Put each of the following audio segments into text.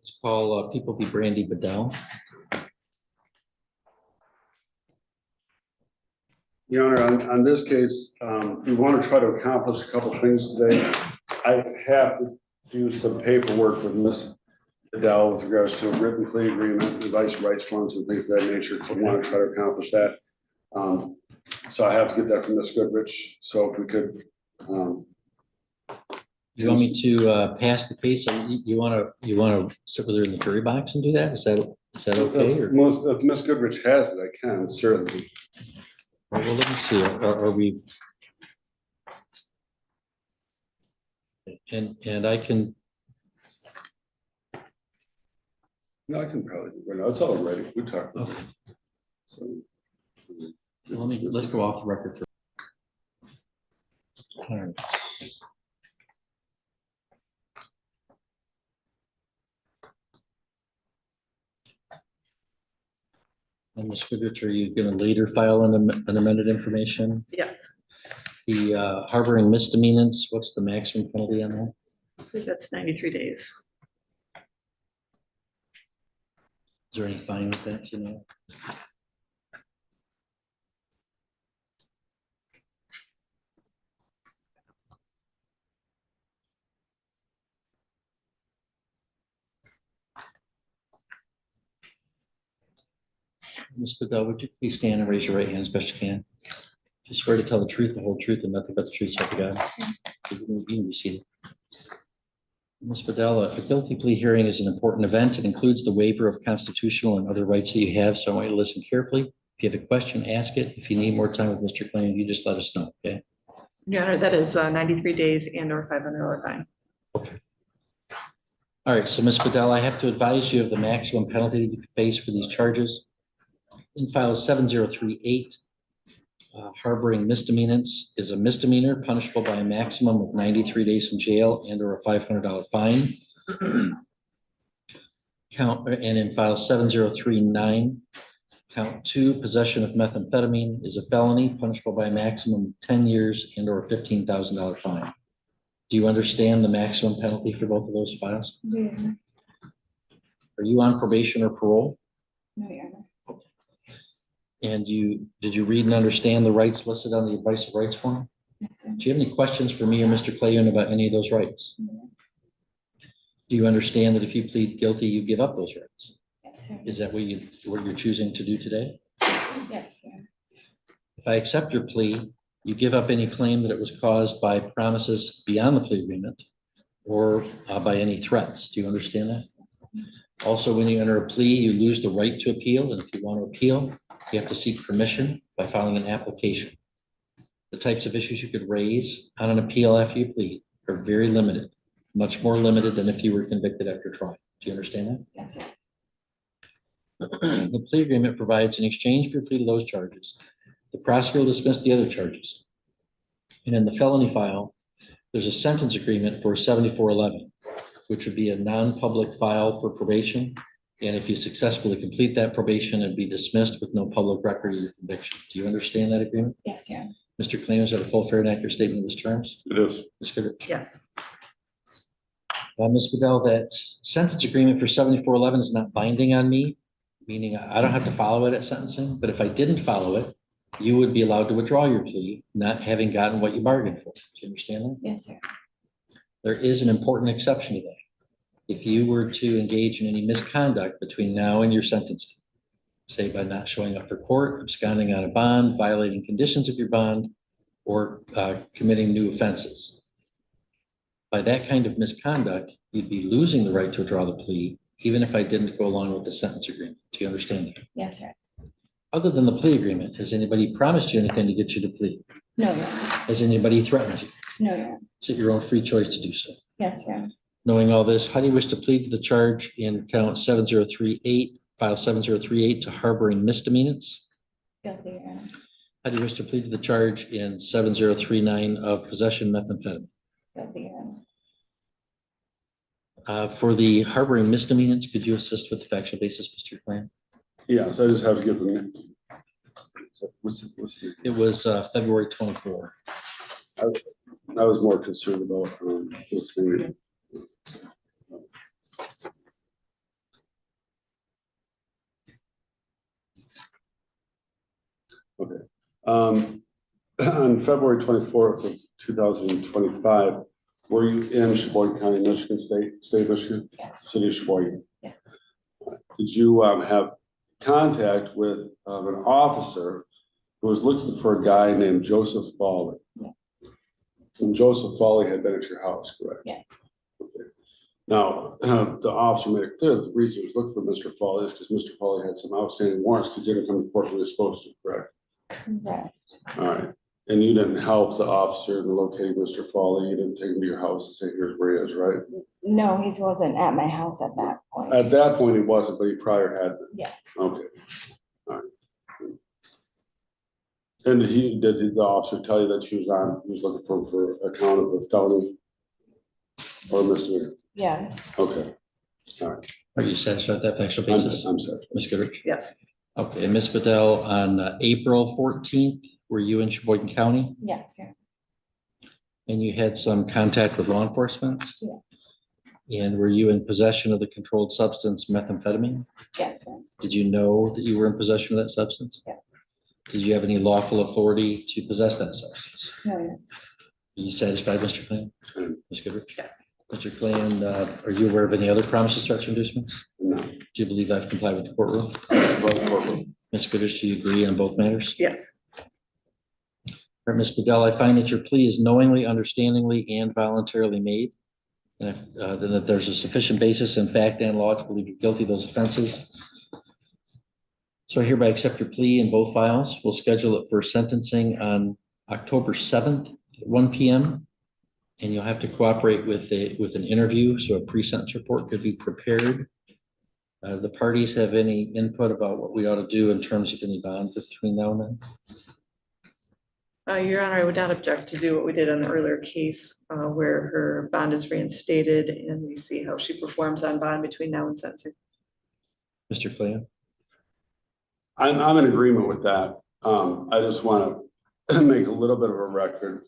Let's call people be Brandy Fidel. Your Honor, on this case, we want to try to accomplish a couple things today. I have to do some paperwork with Ms. Fidel with regards to a written plea agreement, advice rights forms and things of that nature. So we want to try to accomplish that. So I have to get that from Ms. Goodrich. So if we could. You want me to pass the case? Or you want to sit with her in the jury box and do that? Is that okay? Or? If Ms. Goodrich has it, I can certainly. Well, let me see. Are we? And I can. No, I can probably do it. No, it's all ready. We talked about it. So Let's go off the record for. All right. And Ms. Goodrich, are you going to later file an amended information? Yes, The harboring misdemeanors, what's the maximum penalty on that? I think that's 93 days. Is there any fine with that, you know? Ms. Fidel, would you please stand and raise your right hand as best you can? Just swear to tell the truth, the whole truth, and nothing but the truth, so help you God. You can be seated. Ms. Fidel, a guilty plea hearing is an important event. It includes the waiver of constitutional and other rights that you have, so I want you to listen carefully. If you have a question, ask it. If you need more time with Mr. Klein, you just let us know, okay? Your Honor, that is 93 days and or $500 fine. Okay. All right, so Ms. Fidel, I have to advise you of the maximum penalty that you could face for these charges. In file 7038, harboring misdemeanors is a misdemeanor punishable by a maximum of 93 days in jail and or a $500 fine. And in file 7039, count 2, possession of methamphetamine is a felony punishable by a maximum of 10 years and or a $15,000 fine. Do you understand the maximum penalty for both of those files? Yeah. Are you on probation or parole? No, Your Honor. And did you read and understand the rights listed on the advice of rights form? Yes, sir. Do you have any questions for me or Mr. Clayton about any of those rights? No. Do you understand that if you plead guilty, you give up those rights? Yes, sir. Is that what you're choosing to do today? Yes, sir. If I accept your plea, you give up any claim that it was caused by promises beyond the plea agreement or by any threats. Do you understand that? Also, when you enter a plea, you lose the right to appeal. And if you want to appeal, you have to seek permission by filing an application. The types of issues you could raise on an appeal after you plead are very limited, much more limited than if you were convicted after trial. Do you understand that? Yes, sir. The plea agreement provides in exchange for your plea to those charges, the prosecutor will dismiss the other charges. And in the felony file, there's a sentence agreement for 7411, which would be a non-public file for probation. And if you successfully complete that probation, it'd be dismissed with no public record of your conviction. Do you understand that agreement? Yes, sir. Mr. Klein, is that a full, fair, and accurate statement of those terms? It is. Ms. Fidel? Yes, Ms. Fidel, that sentence agreement for 7411 is not binding on me, meaning I don't have to follow it at sentencing, but if I didn't follow it, you would be allowed to withdraw your plea, not having gotten what you bargained for. Do you understand that? Yes, sir. There is an important exception to that. If you were to engage in any misconduct between now and your sentencing, say by not showing up for court, absconding on a bond, violating conditions of your bond, or committing new offenses. By that kind of misconduct, you'd be losing the right to withdraw the plea, even if I didn't go along with the sentence agreement. Do you understand that? Yes, sir. Other than the plea agreement, has anybody promised you anything to get you to plead? No, Your Honor. Has anybody threatened you? No, Your Honor. Is it your own free choice to do so? Yes, sir. Knowing all this, how do you wish to plead to the charge in count 7038, file 7038 to harboring misdemeanors? Guilty, Your Honor. How do you wish to plead to the charge in 7039 of possession methamphetamine? Guilty, Your Honor. For the harboring misdemeanors, could you assist with the factual basis, Mr. Klein? Yes, I just have to give them. It was February 24. I was more concerned about this thing. On February 24th of 2025, were you in Sheboygan County, Michigan, state of Michigan, Yes. city of Sheboygan? Yes. Did you have contact with an officer who was looking for a guy named Joseph Foley? Yes. And Joseph Foley had been at your house, correct? Yes. Okay. Now, the officer made it clear that the reason he was looking for Mr. Foley is because Mr. Foley had some outstanding warrants to didn't come to court when he was supposed to, correct? Correct. All right. And you didn't help the officer in locating Mr. Foley. You didn't take him to your house and say, here's where he is, right? No, he wasn't at my house at that point. At that point, he wasn't, but he prior had been. Yes. Okay. All right. And did the officer tell you that he was looking for a count of a felony or misdemeanor? Yes. Okay. Are you satisfied with that factual I'm basis? sorry. Ms. Goodrich? Yes. Okay, and Ms. Fidel, on April 14th, were you in Sheboygan County Yes. Sir. and you had some contact with law enforcement? Yes. And were you in possession of the controlled substance methamphetamine? Yes. Sir. Did you know that you were in possession of that substance? Yes. Did you have any lawful authority to possess that substance? No. Yes. Are you satisfied, Mr. Clan? Ms. Goodrich? Yes. Mr. Clan, are you aware of any other promises, threats, or inducements? No. Do you believe I've complied with the courtroom? Well, Ms. Goodrich, do you agree on both matters? Yes. All right, Ms. Fidel, I find that your plea is knowingly, understandingly, and voluntarily made. And then that there's a sufficient basis in fact and law to believe you're guilty of those offenses. So I hereby accept your plea in both files. We'll schedule it for sentencing on October 7th at 1 p.m. And you'll have to cooperate with an interview, so a pre-sentence report could be prepared. The parties have any input about what we ought to do in terms of any bond between now and then? Your Honor, I would not object to do what we did on the earlier case where her bond is reinstated and we see how she performs on bond between now and sentencing. Mr. Clan? I'm in agreement with that. I just want to make a little bit of a record.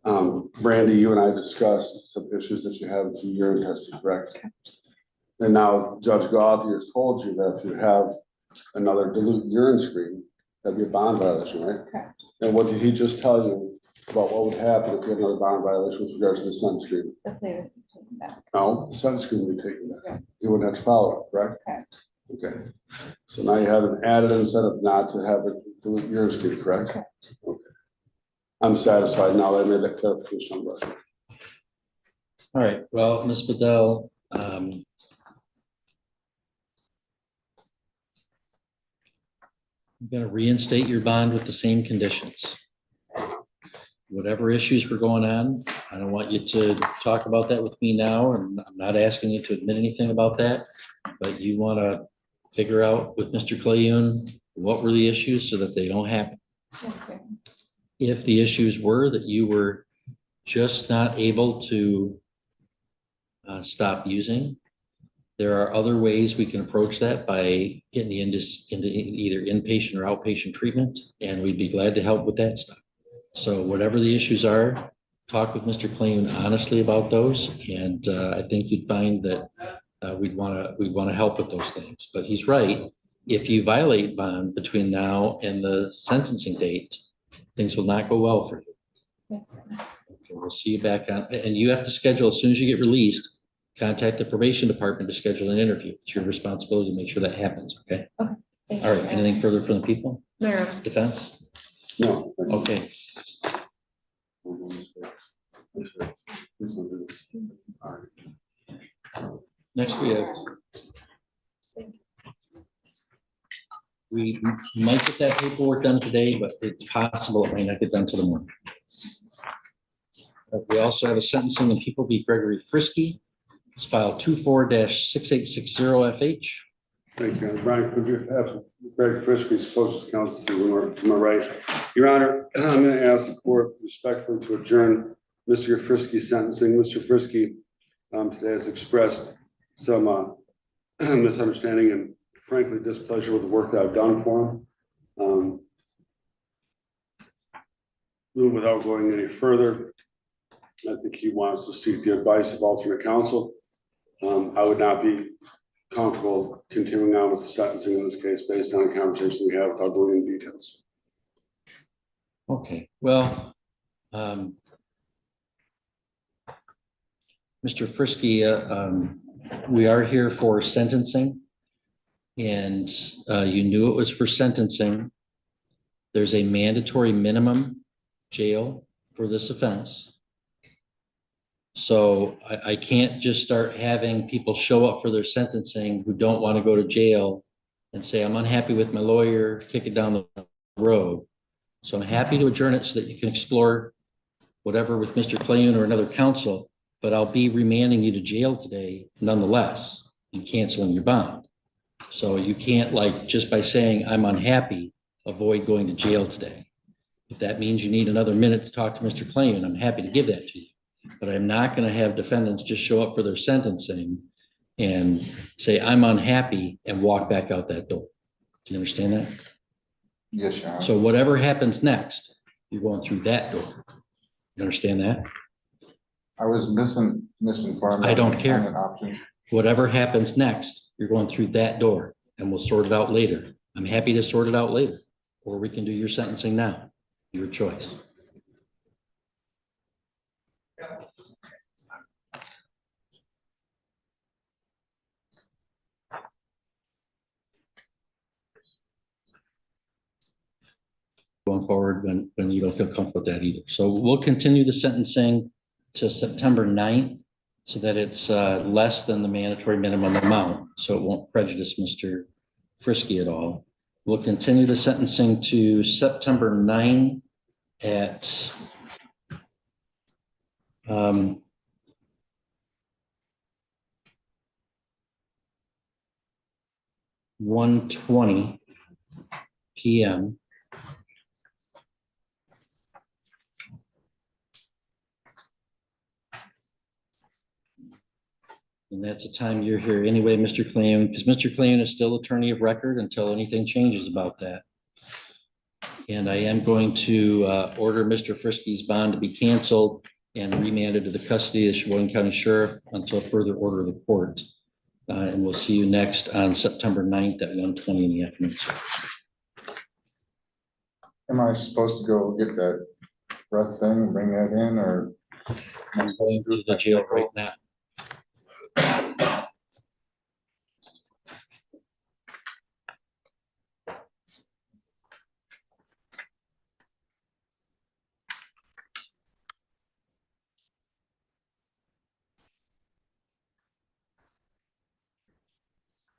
Brandy, you and I discussed some issues that you have with your urine testing, correct? And now Judge Gauthier has told you that if you have another dilute urine screen, that'd be a bond violation, right? Correct. And what did he just tell you about what would happen if you had another bond violation with regards to the sentence screen? The plea would be taken back. No, the sentence screen would be taken back. Correct. You wouldn't have to follow it, correct? Correct. Okay. So now you have an added incentive not to have a dilute urine screen, correct? Correct. Okay. I'm satisfied now that I made that clarification on the record. All right, well, Ms. Fidel, I'm going to reinstate your bond with the same conditions. Whatever issues were going on, I don't want you to talk about that with me now, and I'm not asking you to admit anything about that, but you want to figure out with Mr. Clayune what were the issues so that they don't happen. Yes. Sir. If the issues were that you were just not able to stop using, there are other ways we can approach that by getting you into either inpatient or outpatient treatment, and we'd be glad to help with that stuff. So whatever the issues are, talk with Mr. Clayton honestly about those, and I think you'd find that we'd want to help with those things. But he's right. If you violate bond between now and the sentencing date, things will not go well for you. Yes. Sir. Okay, we'll see you back on, and you have to schedule, as soon as you get released, contact the probation department to schedule an interview. It's your responsibility to make sure that happens, okay? Thank All you, right, Sir. anything further from the people? No, Your Honor. Defense? No. thank you. Okay, Please don't do this. All right. next we might get that paperwork done today, but it's possible it may not get done till the morning. We also have a sentencing in People v. Gregory Frisky. It's file 24-6860 FH. Thank you. Brian, could you have Greg Frisky's closest counsel to my right? Your Honor, I'm going to ask the court respectfully to adjourn Mr. Frisky's sentencing. Mr. Frisky today has expressed some misunderstanding and frankly displeasure with the work that I've done for him. Without going any further, I think he wants to seek the advice of alternate counsel. I would not be comfortable continuing on with the sentencing in this case based on a conversation we have without going into details. Okay, well, Mr. Frisky, we are here for sentencing. And you knew it was for sentencing. There's a mandatory minimum jail for this offense. So I can't just start having people show up for their sentencing who don't want to go to jail and say, I'm unhappy with my lawyer, kick it down the road. So I'm happy to adjourn it so that you can explore whatever with Mr. Clayton or another counsel, but I'll be remanding you to jail today nonetheless and canceling your bond. So you can't, like, just by saying I'm unhappy, avoid going to jail today. If that means you need another minute to talk to Mr. Clayton, I'm happy to give that to you. But I'm not going to have defendants just show up for their sentencing and say, I'm unhappy, and walk back out that door. Do you understand that? Yes, Your Honor. So whatever happens next, you're going through that door. You understand that? I was misinformed. I don't on care. an option. Whatever happens next, you're going through that door, and we'll sort it out later. I'm happy to sort it out later, or we can do your sentencing now. Your choice. Going forward when you don't feel comfortable with that either. So we'll continue the sentencing to September 9th so that it's less than the mandatory minimum amount. So it won't prejudice Mr. Frisky at all. We'll continue the sentencing to September 9 at 1:20 p.m. And that's the time you're here anyway, Mr. Clayton, because Mr. Clayton is still attorney of record until anything changes about that. And I am going to order Mr. Frisky's bond to be canceled and remanded to the custody of the Sheboygan County Sheriff until further order of the court. And we'll see you next on September 9th at 1:20 in the afternoon. Sir. Am I supposed to go get that breath thing and bring that in, or? I'm going to the jail right now.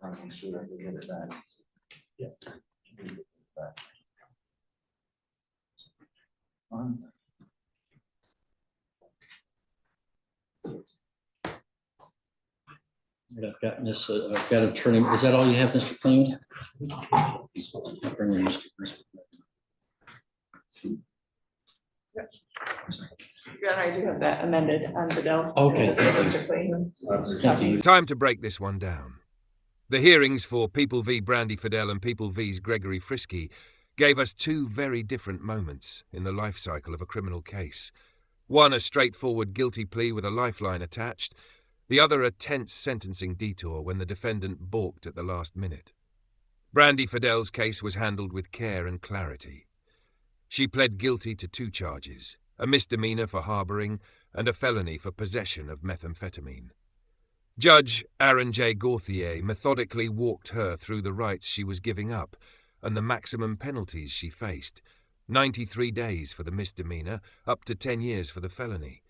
I'm sure I can get it back. Yeah. I've gotten this, I've got to turn him. Is that all you have, Mr. Clayton? I'll bring in Mr. Frisky. Your Honor, I do have that amended on Fidel. Okay. Mr. Clayton. Thank you. Time to break this one down. The hearings for People v. Brandy Fidel and People v's Gregory Frisky gave us two very different moments in the life cycle of a criminal case. One a straightforward guilty plea with a lifeline attached, the other a tense sentencing detour when the defendant balked at the last minute. Brandy Fidel's case was handled with care and clarity. She pled guilty to 2 charges, a misdemeanor for harboring and a felony for possession of methamphetamine. Judge Aaron J. Gauthier methodically walked her through the rights she was giving up and the maximum penalties she faced, 93 days for the misdemeanor, up to 10 years for the felony.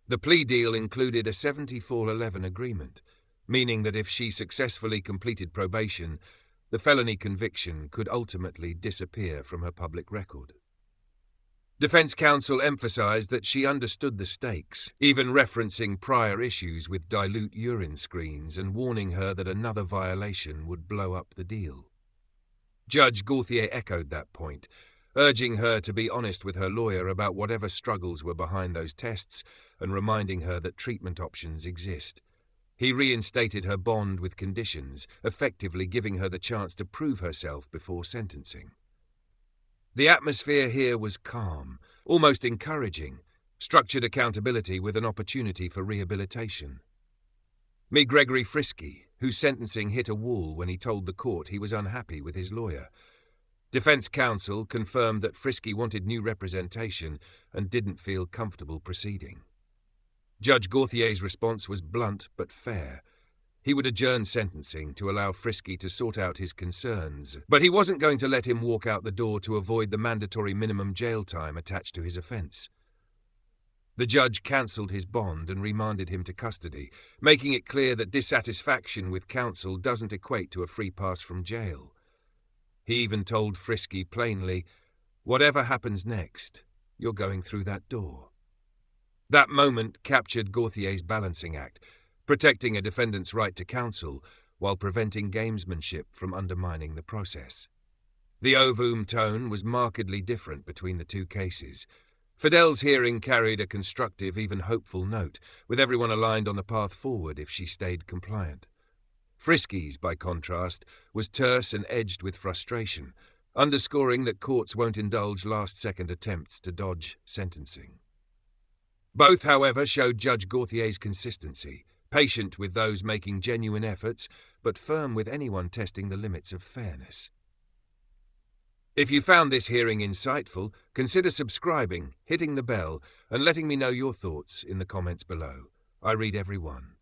The plea deal included a 74-11 agreement, meaning that if she successfully completed probation, the felony conviction could ultimately disappear from her public record. Defense counsel emphasized that she understood the stakes, even referencing prior issues with dilute urine screens and warning her that another violation would blow up the deal. Judge Gauthier echoed that point, urging her to be honest with her lawyer about whatever struggles were behind those tests and reminding her that treatment options exist. He reinstated her bond with conditions, effectively giving her the chance to prove herself before sentencing. The atmosphere here was calm, almost encouraging, structured accountability with an opportunity for rehabilitation. Meet Gregory Frisky, whose sentencing hit a wall when he told the court he was unhappy with his lawyer. Defense counsel confirmed that Frisky wanted new representation and didn't feel comfortable proceeding. Judge Gauthier's response was blunt but fair. He would adjourn sentencing to allow Frisky to sort out his concerns, but he wasn't going to let him walk out the door to avoid the mandatory minimum jail time attached to his offence. The judge cancelled his bond and remanded him to custody, making it clear that dissatisfaction with counsel doesn't equate to a free pass from jail. He even told Frisky plainly, "Whatever happens next, you're going through that door." That moment captured Gauthier's balancing act, protecting a defendant's right to counsel while preventing gamesmanship from undermining the process. The ovum tone was markedly different between the two cases. Fidel's hearing carried a constructive, even hopeful note, with everyone aligned on the path forward if she stayed compliant. Frisky's, by contrast, was terse and edged with frustration, underscoring that courts won't indulge last-second attempts to dodge sentencing. Both, however, showed Judge Gauthier's consistency, patient with those making genuine efforts, but firm with anyone testing the limits of fairness. If you found this hearing insightful, consider subscribing, hitting the bell, and letting me know your thoughts in the comments below. I read every one.